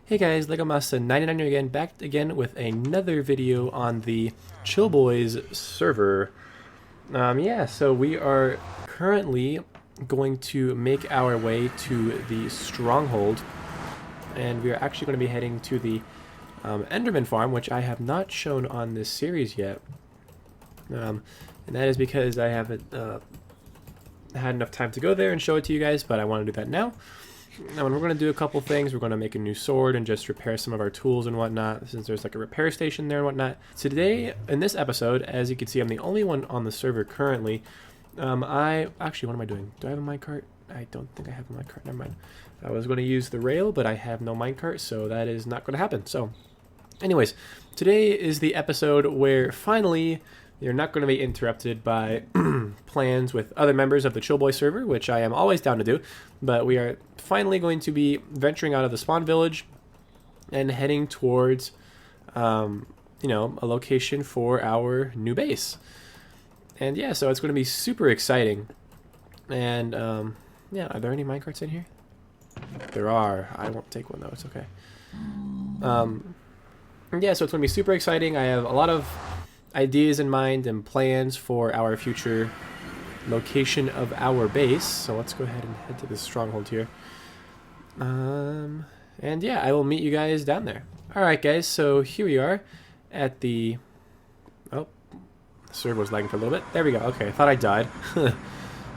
Hey guys, Lego Massa 99 here again, back again with another video on the Chill Bois server. Yeah, so we are currently going to make our way to the stronghold, and we are actually going to be heading to the Enderman farm, which I have not shown on this series yet. And that is because I haven't had enough time to go there and show it to you guys, but I want to do that now. Now, we're going to do a couple things. We're going to make a new sword and just repair some of our tools and whatnot, since there's like a repair station there and whatnot. Today, in this episode, as you can see, I'm the only one on the server currently. Actually, what am I doing? Do I have a minecart? I don't think I have a minecart. Never mind. I was going to use the rail, but I have no minecart, so that is not going to happen. So, anyways, today is the episode where finally you're not going to be interrupted by plans with other members of the Chill Bois server, which I am always down to do, but we are finally going to be venturing out of the spawn village and heading towards, a location for our new base. And yeah, so it's going to be super exciting. And yeah, are there any minecarts in here? There are. I won't take one though, it's okay. Yeah, so it's going to be super exciting. I have a lot of ideas in mind and plans for our future location of our base. So let's go ahead and head to the stronghold here. And yeah, I will meet you guys down there. Alright guys, so here we are at the... Oh, the server was lagging for a little bit. There we go. Okay, I thought I died.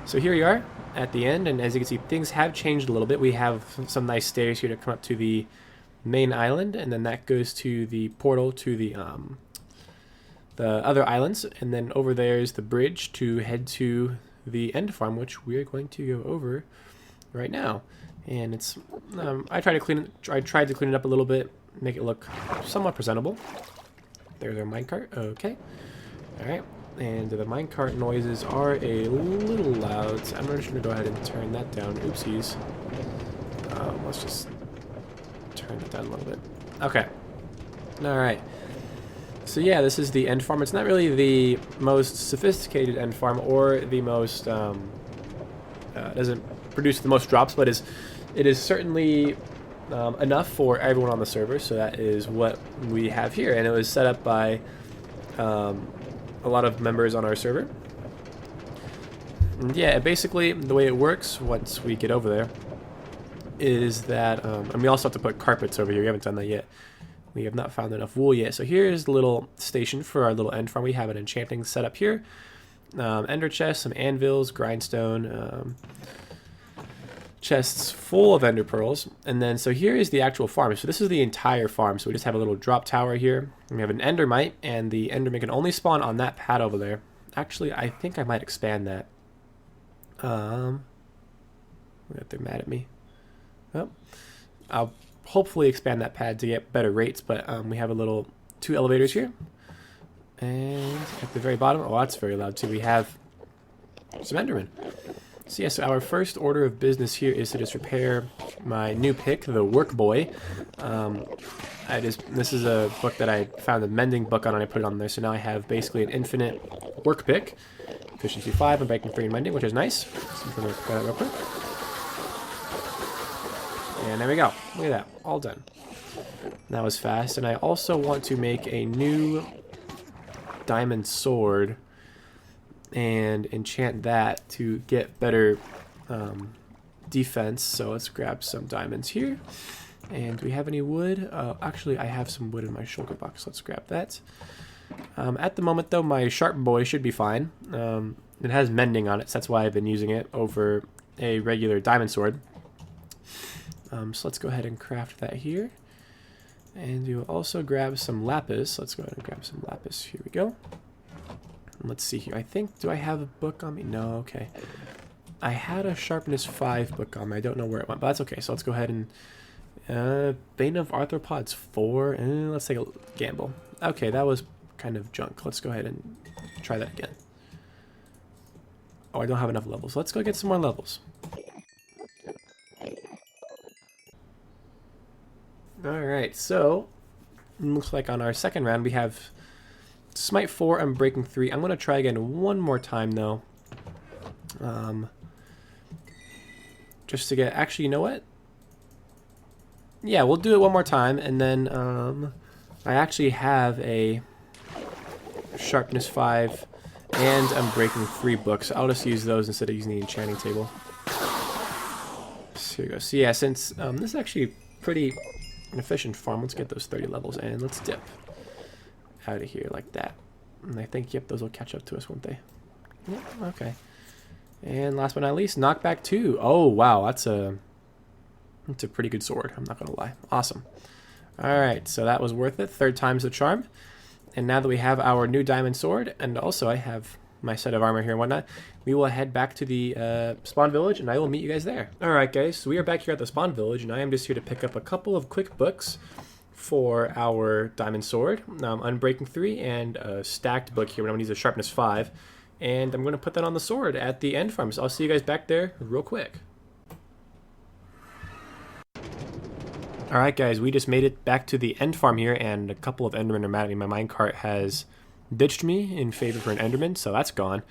So here we are at the end, and as you can see, things have changed a little bit. We have some nice stairs here to come up to the main island, and then that goes to the portal to the other islands, and then over there is the bridge to head to the end farm, which we are going to go over right now. And it's I tried to clean it up a little bit, make it look somewhat presentable. There's our minecart. Okay, all right. And the minecart noises are a little loud, so I'm just gonna go ahead and turn that down. Oopsies. Let's just turn it down a little bit. Okay. All right. So yeah, this is the end farm. It's not really the most sophisticated end farm or the most, doesn't produce the most drops, but it is certainly enough for everyone on the server, so that is what we have here. And it was set up by a lot of members on our server. And yeah, basically the way it works once we get over there is that, and we also have to put carpets over here. We haven't done that yet. We have not found enough wool yet. So here's the little station for our little end farm. We have an enchanting set up here. Ender chest, some anvils, grindstone, chests full of ender pearls. And then, so here is the actual farm. So this is the entire farm. So we just have a little drop tower here. We have an endermite, and the enderman can only spawn on that pad over there. Actually, I think I might expand that. They're mad at me. Oh, I'll hopefully expand that pad to get better rates, but we have two elevators here, and at the very bottom, oh, that's very loud too, we have some endermen. So yeah, so our first order of business here is to just repair my new pick, the work boy. This is a book that I found, a mending book on, and I put it on there, so now I have basically an infinite work pick, efficiency 5 and breaking 3 and mending, which is nice. So I'm gonna look at that real quick. And there we go. Look at that. All done. That was fast. And I also want to make a new diamond sword and enchant that to get better defense. So let's grab some diamonds here. And do we have any wood? Actually, I have some wood in my shulker box. Let's grab that. At the moment, though, my sharp boy should be fine. It has mending on it, so that's why I've been using it over a regular diamond sword. So let's go ahead and craft that here. And we will also grab some lapis. Let's go ahead and grab some lapis. Here we go. And let's see here. I think, do I have a book on me? No, okay. I had a sharpness 5 book on me. I don't know where it went, but that's okay. So let's go ahead and... Bane of Arthropods 4. Let's take a gamble. Okay, that was kind of junk. Let's go ahead and try that again. Oh, I don't have enough levels. Let's go get some more levels. Alright, so looks like on our second round we have Smite 4 and Breaking 3. I'm going to try again one more time though. Just to get, actually, you know what? yeah, we'll do it one more time, and then I actually have a sharpness 5 and I'm breaking 3 books. I'll just use those instead of using the enchanting table. So here we go. So yeah, since this is actually pretty an efficient farm, let's get those 30 levels and let's dip out of here like that. And I think, yep, those will catch up to us, won't they? Yep, okay. And last but not least, knockback 2. Oh wow, that's a pretty good sword, I'm not gonna lie. Awesome. Alright, so that was worth it. 3rd time's the charm. And now that we have our new diamond sword, and also I have my set of armor here and whatnot, we will head back to the spawn village, and I will meet you guys there. Alright guys, so we are back here at the spawn village, and I am just here to pick up a couple of quick books for our diamond sword, Unbreaking 3, and a stacked book here, but I'm going to use a sharpness 5, and I'm going to put that on the sword at the end farm, so I'll see you guys back there real quick. Alright guys, we just made it back to the end farm here, and a couple of endermen are mad at me. My minecart has ditched me in favor for an enderman, so that's gone.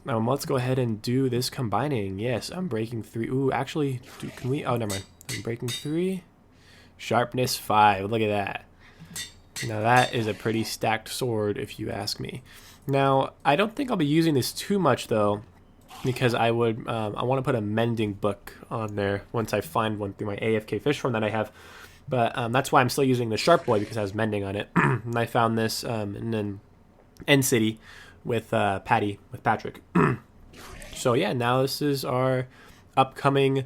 Let's go ahead and do this combining. Yes, Unbreaking 3. Ooh, actually, can we? Oh, never mind. Unbreaking 3, sharpness 5. Look at that. Now that is a pretty stacked sword, if you ask me. Now, I don't think I'll be using this too much, though, because I would, I want to put a mending book on there once I find one through my AFK fish farm that I have. But that's why I'm still using the Sharp Boy, because it has mending on it. And I found this in an End City with Patrick. So yeah, now this is our upcoming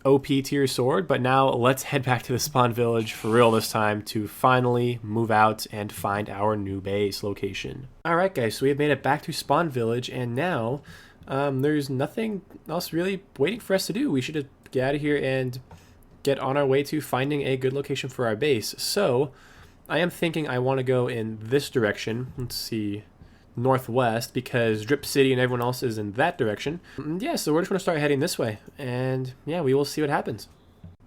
OP tier sword. But now let's head back to the spawn village for real this time to finally move out and find our new base location. Alright guys, so we have made it back to spawn village, and now there's nothing else really waiting for us to do. We should just get out of here and get on our way to finding a good location for our base. So I am thinking I want to go in this direction. Let's see, northwest, because Drip City and everyone else is in that direction. Yeah, so we're just going to start heading this way, and yeah, we will see what happens.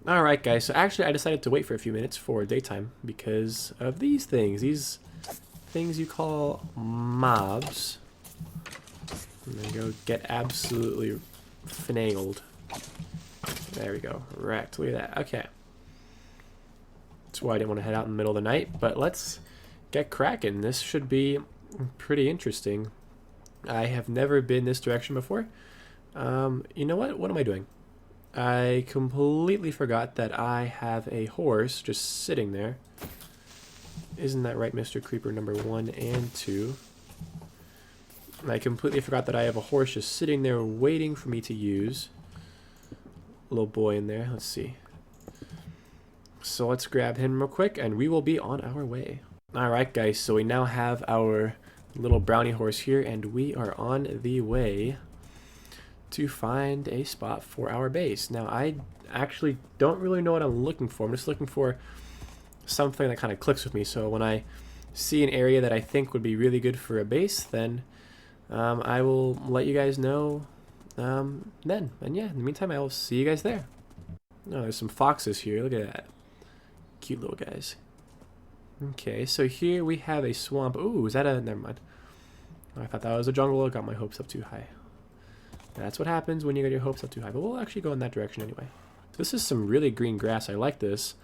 Alright guys, so actually I decided to wait for a few minutes for daytime because of these things you call mobs. And then go get absolutely finagled. There we go. Wrecked. Look at that. Okay. That's why I didn't want to head out in the middle of the night. But let's get cracking. This should be pretty interesting. I have never been this direction before. You know what? What am I doing? I completely forgot that I have a horse just sitting there. Isn't that right, Mr. Creeper number 1 and 2? And I completely forgot that I have a horse just sitting there waiting for me to use. Little boy in there. Let's see. So let's grab him real quick and we will be on our way. Alright guys, so we now have our little brownie horse here and we are on the way to find a spot for our base. Now I actually don't really know what I'm looking for. I'm just looking for something that kind of clicks with me. So when I see an area that I think would be really good for a base, then I will let you guys know then. And yeah, in the meantime, I will see you guys there. Oh, there's some foxes here. Look at that. Cute little guys. Okay, so here we have a swamp. Ooh, is that a... Never mind. I thought that was a jungle. I got my hopes up too high. That's what happens when you get your hopes up too high. But we'll actually go in that direction anyway. This is some really green grass. I like this.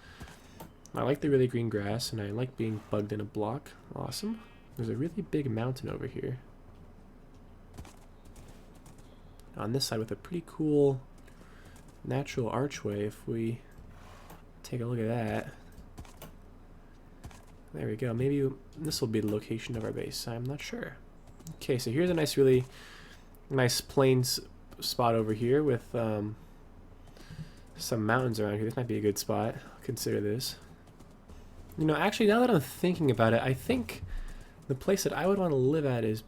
I like the really green grass, and I like being bugged in a block. Awesome. There's a really big mountain over here. On this side with a pretty cool natural archway. If we take a look at that. There we go. Maybe this will be the location of our base. I'm not sure. Okay, so here's a nice, really nice plains spot over here with some mountains around here. This might be a good spot. I'll consider this. You know, actually, now that I'm thinking about it, I think the place that I would want to live at is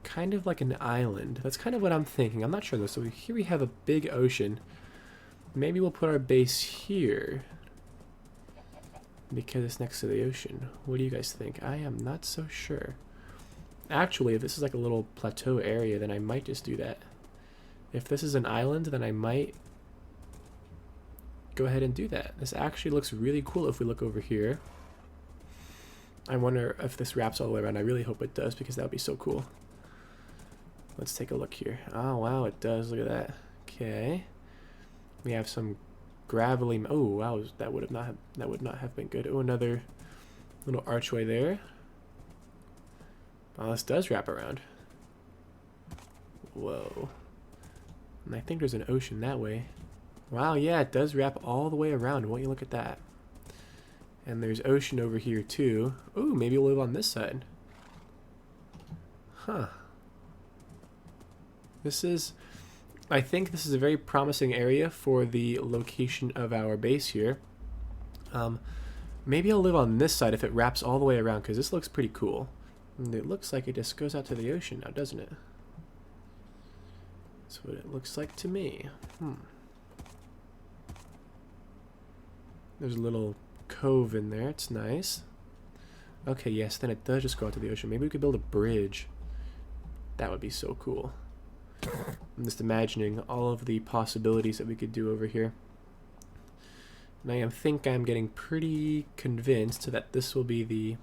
kind of like an island. That's kind of what I'm thinking. I'm not sure though. So here we have a big ocean. Maybe we'll put our base here because it's next to the ocean. What do you guys think? I am not so sure. Actually, if this is like a little plateau area, then I might just do that. If this is an island, then I might go ahead and do that. This actually looks really cool if we look over here. I wonder if this wraps all the way around. I really hope it does because that would be so cool. Let's take a look here. Oh, wow, it does. Look at that. Okay. We have some gravelly. Oh wow, that would not have been good. Oh, another little archway there. Oh, this does wrap around. Whoa. And I think there's an ocean that way. Wow, yeah, it does wrap all the way around. Won't you look at that? And there's ocean over here too. Ooh, maybe we'll live on this side. Huh. I think this is a very promising area for the location of our base here. Maybe I'll live on this side if it wraps all the way around, because this looks pretty cool. And it looks like it just goes out to the ocean now, doesn't it? That's what it looks like to me. There's a little cove in there. It's nice. Okay, yes, then it does just go out to the ocean. Maybe we could build a bridge. That would be so cool. I'm just imagining all of the possibilities that we could do over here. And I think I'm getting pretty convinced that this will be the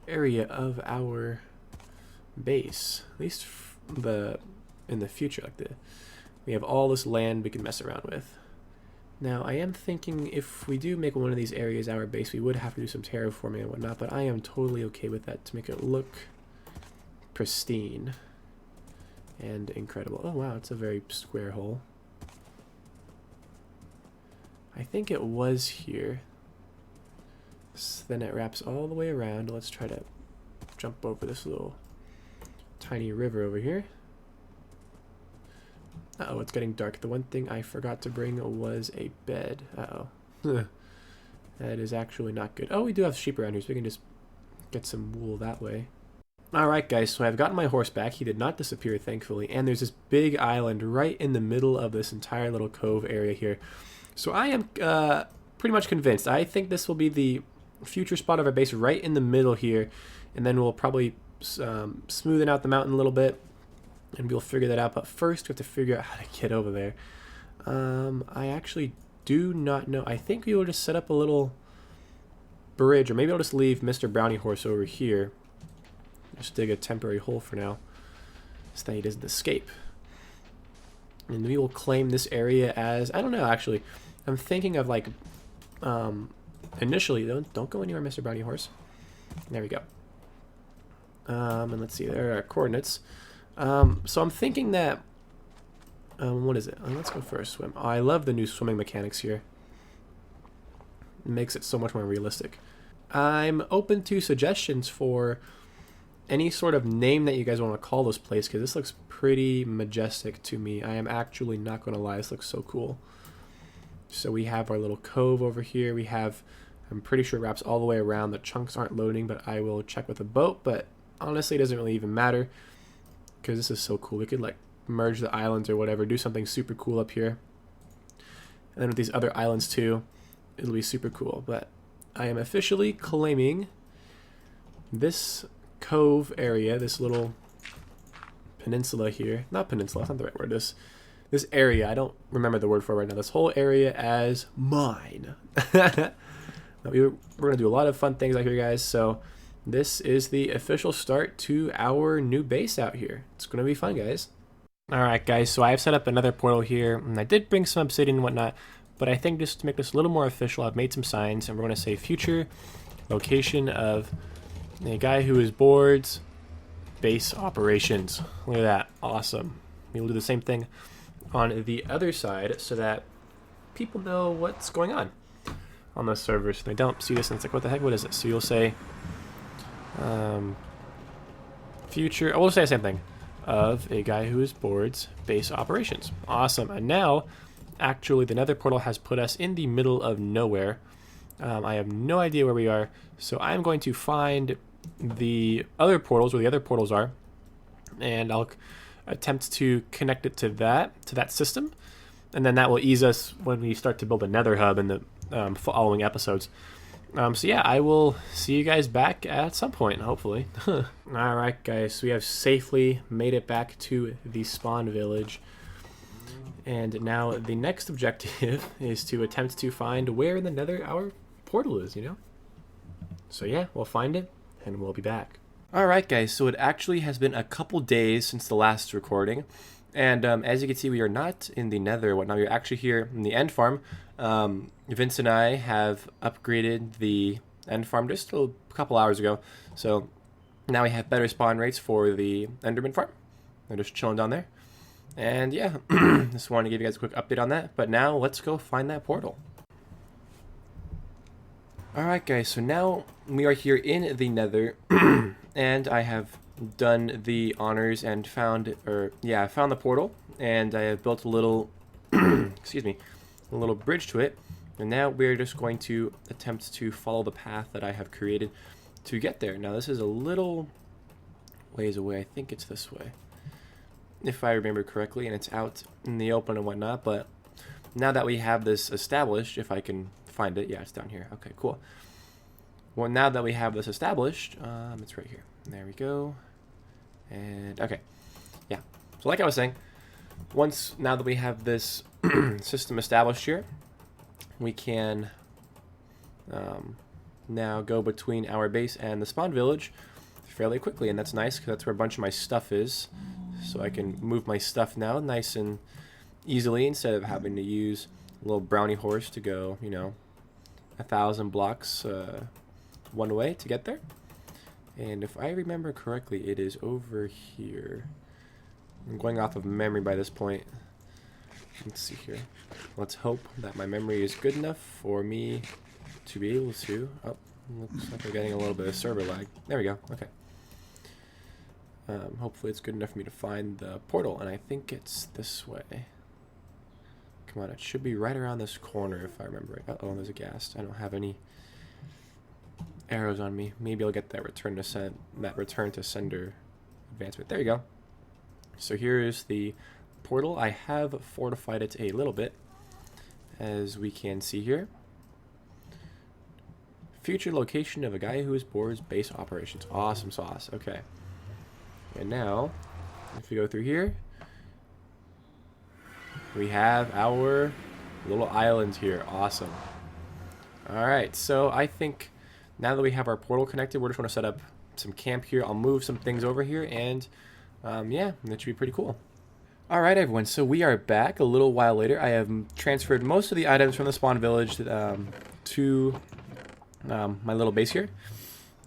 area of our base. At least in the future. We have all this land we can mess around with. Now, I am thinking if we do make one of these areas our base, we would have to do some terraforming and whatnot, but I am totally okay with that to make it look pristine and incredible. Oh wow, it's a very square hole. I think it was here. So then it wraps all the way around. Let's try to jump over this little tiny river over here. Uh-oh, it's getting dark. The one thing I forgot to bring was a bed. Uh-oh. That is actually not good. Oh, we do have sheep around here, so we can just get some wool that way. Alright guys, so I've gotten my horse back. He did not disappear, thankfully. And there's this big island right in the middle of this entire little cove area here. So I am pretty much convinced. I think this will be the future spot of our base right in the middle here. And then we'll probably smoothen out the mountain a little bit. And we'll figure that out. But first, we have to figure out how to get over there. I actually do not know. I think we will just set up a little bridge. Or maybe I'll just leave Mr. Brownie Horse over here. Just dig a temporary hole for now, so that he doesn't escape. And we will claim this area as, I don't know, actually. I'm thinking of like, initially, don't go anywhere, Mr. Brownie Horse. There we go. And let's see, there are our coordinates. So I'm thinking that, what is it? Let's go for a swim. Oh, I love the new swimming mechanics here. It makes it so much more realistic. I'm open to suggestions for any sort of name that you guys want to call this place, because this looks pretty majestic to me. I am actually not going to lie, this looks so cool. So we have our little cove over here. We have, I'm pretty sure it wraps all the way around. The chunks aren't loading, but I will check with a boat. But honestly, it doesn't really even matter, because this is so cool. We could like merge the islands or whatever, do something super cool up here. And then with these other islands too, it'll be super cool. But I am officially claiming this cove area, this little peninsula here. Not peninsula, that's not the right word. This area, I don't remember the word for it right now. This whole area as mine. We're going to do a lot of fun things out here, guys. So this is the official start to our new base out here. It's going to be fun, guys. Alright, guys, so I've set up another portal here, and I did bring some obsidian and whatnot, but I think just to make this a little more official, I've made some signs, and we're going to say future location of a guy who is boards base operations. Look at that. Awesome. We'll do the same thing on the other side so that people know what's going on those servers. So they don't see this and it's like, what the heck, what is this? So you'll say future, I will say the same thing, of a guy who is boards base operations. Awesome. And now actually the nether portal has put us in the middle of nowhere. I have no idea where we are, so I'm going to find the other portals, where the other portals are, and I'll attempt to connect it to that system, and then that will ease us when we start to build a nether hub in the following episodes. So yeah, I will see you guys back at some point, hopefully. Alright guys, so we have safely made it back to the spawn village, and now the next objective is to attempt to find where in the nether our portal is, you know? So yeah, we'll find it and we'll be back. Alright guys, so it actually has been a couple days since the last recording, And as you can see, we are not in the nether or whatnot. We're actually here in the end farm. Vince and I have upgraded the end farm just a couple hours ago. So now we have better spawn rates for the Enderman farm. They're just chilling down there. And yeah, just wanted to give you guys a quick update on that. But now let's go find that portal. Alright guys, so now we are here in the nether. And I have done the honors and found the portal. And I have built a little, excuse me, a little bridge to it. And now we're just going to attempt to follow the path that I have created to get there. Now this is a little ways away. I think it's this way, if I remember correctly, and it's out in the open and whatnot. But now that we have this established, if I can find it, yeah, it's down here. Okay, cool. Well, now that we have this established, it's right here. There we go. And okay, yeah. So like I was saying, now that we have this system established here, we can now go between our base and the spawn village fairly quickly, and that's nice because that's where a bunch of my stuff is. So I can move my stuff now nice and easily instead of having to use a little brownie horse to go, 1,000 blocks one way to get there. And if I remember correctly, it is over here. I'm going off of memory by this point. Let's see here. Let's hope that my memory is good enough for me to be able to... Oh, looks like we're getting a little bit of server lag. There we go. Okay. Hopefully it's good enough for me to find the portal, and I think it's this way. Come on, it should be right around this corner if I remember right. Uh-oh, there's a ghast. I don't have any arrows on me. Maybe I'll get that return to sender advancement. There you go. So here is the portal. I have fortified it a little bit, as we can see here. Future location of a guy who is board's base operations. Awesome sauce. Okay. And now, if we go through here, we have our little island here. Awesome. Alright, so I think now that we have our portal connected, we're just going to set up some camp here. I'll move some things over here, and yeah, that should be pretty cool. Alright everyone, so we are back a little while later. I have transferred most of the items from the spawn village to my little base here.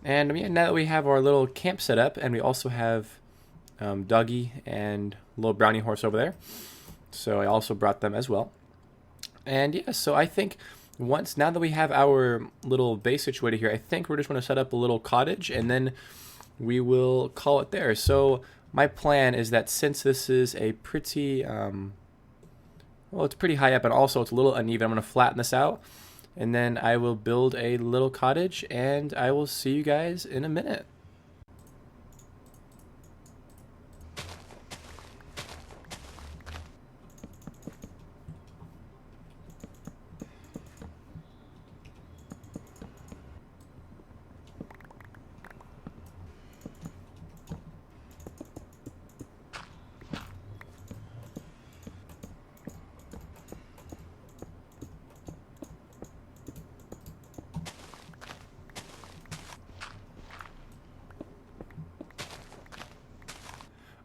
And yeah, now that we have our little camp set up, and we also have Dougie and little brownie horse over there, so I also brought them as well. And yeah, so I think now that we have our little base situated here, I think we're just going to set up a little cottage, and then we will call it there. So my plan is that since this is a pretty, well, it's pretty high up, and also it's a little uneven, I'm going to flatten this out. And then I will build a little cottage, and I will see you guys in a minute.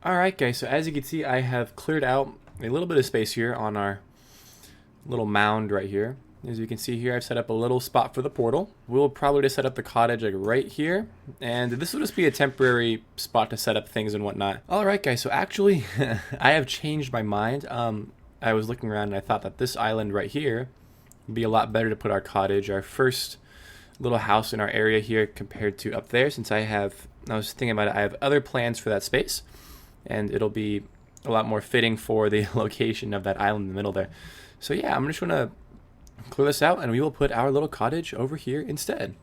Alright guys, so as you can see, I have cleared out a little bit of space here on our little mound right here. As you can see here, I've set up a little spot for the portal. We'll probably just set up the cottage like right here, and this will just be a temporary spot to set up things and whatnot. Alright guys, so actually, I have changed my mind. I was looking around and I thought that this island right here would be a lot better to put our cottage, our first little house in our area here compared to up there, since I was thinking about it, I have other plans for that space. And it'll be a lot more fitting for the location of that island in the middle there. So yeah, I'm just going to clear this out, and we will put our little cottage over here instead.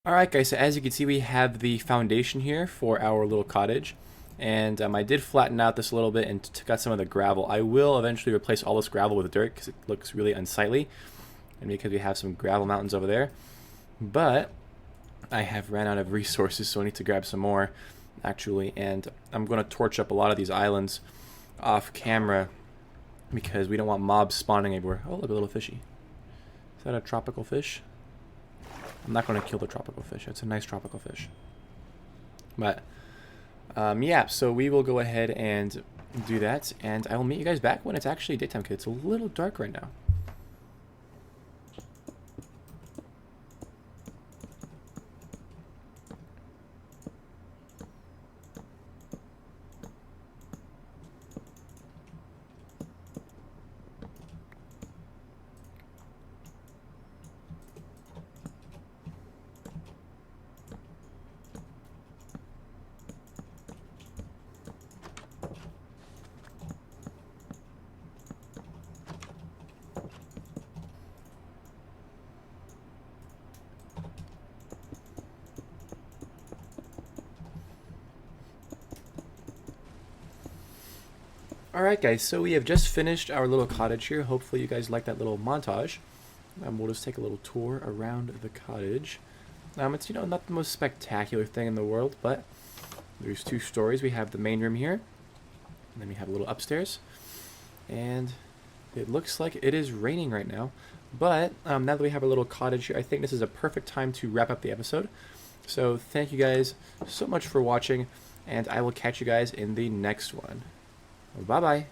Alright guys, so as you can see we have the foundation here for our little cottage. And I did flatten out this a little bit and took out some of the gravel. I will eventually replace all this gravel with dirt because it looks really unsightly. And because we have some gravel mountains over there. But I have ran out of resources, so I need to grab some more actually. And I'm going to torch up a lot of these islands off camera because we don't want mobs spawning everywhere. Oh, look, a little fishy. Is that a tropical fish? I'm not going to kill the tropical fish. It's a nice tropical fish. But yeah, so we will go ahead and do that, and I will meet you guys back when it's actually daytime, because it's a little dark right now. Alright guys, so we have just finished our little cottage here. Hopefully you guys like that little montage. We'll just take a little tour around the cottage. It's, you know, not the most spectacular thing in the world, but there's two stories. We have the main room here, and then we have a little upstairs. And it looks like it is raining right now. But now that we have a little cottage here, I think this is a perfect time to wrap up the episode. So thank you guys so much for watching, and I will catch you guys in the next one. Bye-bye.